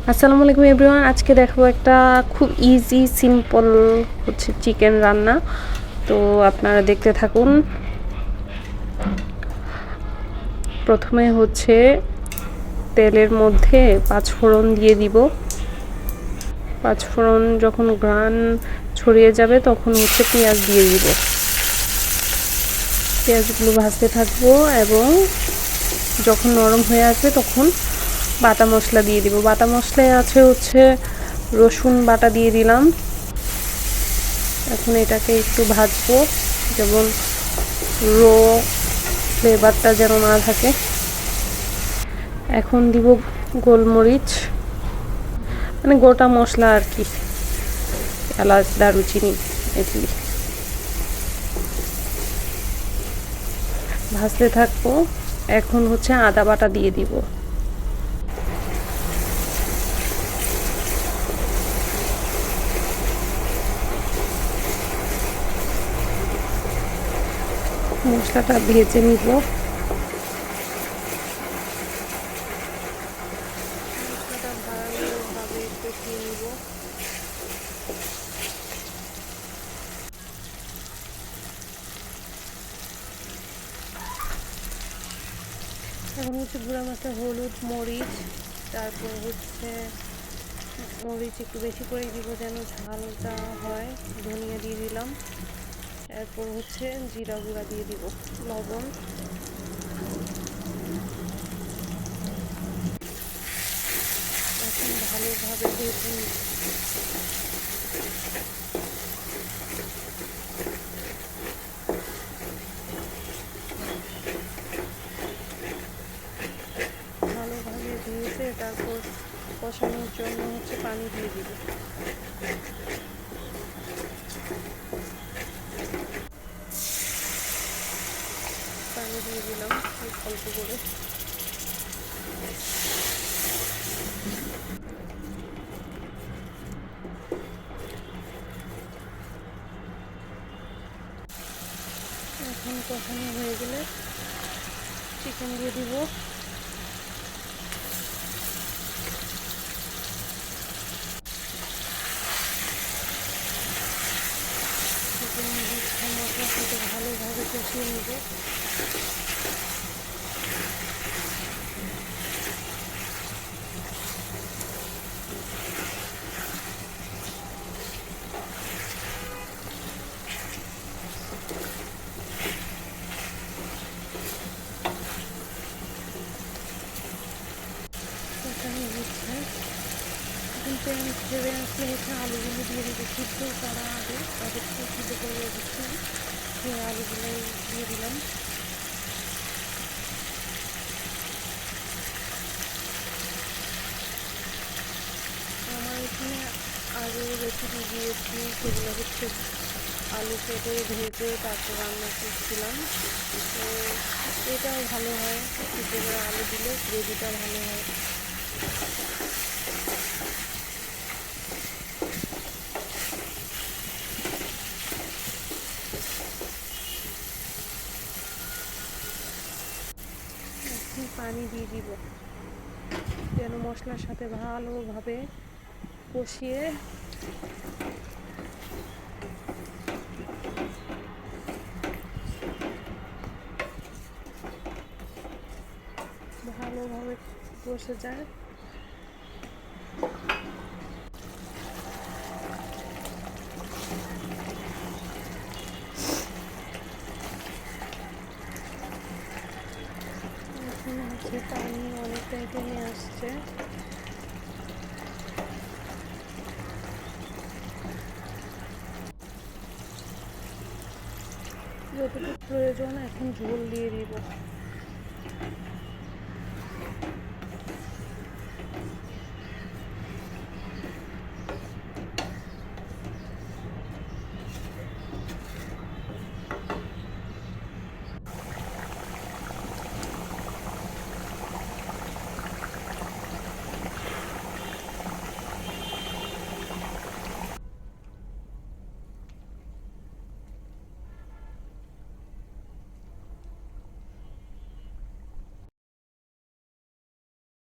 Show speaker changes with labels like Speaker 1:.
Speaker 1: আসসালামু আলাইকুম এভরিওয়ান। আজকে দেখো একটা খুব ইজি সিম্পল হচ্ছে চিকেন রান্না। তো আপনারা দেখতে থাকুন। প্রথমে হচ্ছে তেলের মধ্যে পাঁচফোড়ন দিয়ে দিব। পাঁচফোড়ন যখন ঘ্রাণ ছড়িয়ে যাবে তখন হচ্ছে পেঁয়াজ দিয়ে দিব। পেঁয়াজগুলো ভাজতে থাকবো এবং যখন নরম হয়ে আসবে তখন বাটা মশলা দিয়ে দিব। বাটা মশলায় আছে হচ্ছে রসুন বাটা দিয়ে দিলাম। এখন এটাকে একটু ভাজবো, যেমন র ফ্লেভারটা যেন না থাকে। এখন দিব গোলমরিচ, মানে গোটা মশলা আর কি, এলাচ দারুচিনি এগুলি ভাজতে থাকবো। এখন হচ্ছে আদা বাটা দিয়ে দিব। মশলাটা ভেজে নিব। মশলাটা ভালোভাবে কষিয়ে নিব। এখন হচ্ছে গুঁড়া মশলা, হলুদ, মরিচ, তারপর হচ্ছে মরিচ একটু বেশি করে দিব যেন ঝালটা হয়। ধনিয়া দিয়ে দিলাম। এরপর হচ্ছে জিরা গুঁড়া দিয়ে দিব, লবণ। এখন ভালোভাবে ভেজে নিব। ভালোভাবে ভেজে তারপর কষানোর জন্য হচ্ছে পানি দিয়ে দিব। পানি দিয়ে দিলাম অল্প করে। এখন কষানো হয়ে গেলে চিকেন দিয়ে দিব। চিকেন মশলার সাথে ভালোভাবে কষিয়ে নেব। কষানো হচ্ছে। এখন প্যান ভেবে আসলে হচ্ছে আলুগুলো দিয়ে দিতে, সিদ্ধ করা আগে তাদেরকে সিদ্ধ করে রেখেছি, সেই আলুগুলো দিয়ে দিলাম। আমার এখানে আরও রেসিপি দিয়েছি, সেগুলো হচ্ছে আলু কেটে ভেজে তারপর রান্না করছিলাম। তো এটাও ভালো হয়, সিদ্ধ করে আলু দিলে গ্রেভিটা ভালো হয়। এখন পানি দিয়ে দিব যেন মশলার সাথে ভালোভাবে কষিয়ে ভালোভাবে কষে যায়। এখন হচ্ছে পানি অনেকটাই কমে আসছে। যতটুকু প্রয়োজন এখন ঝোল দিয়ে দিব।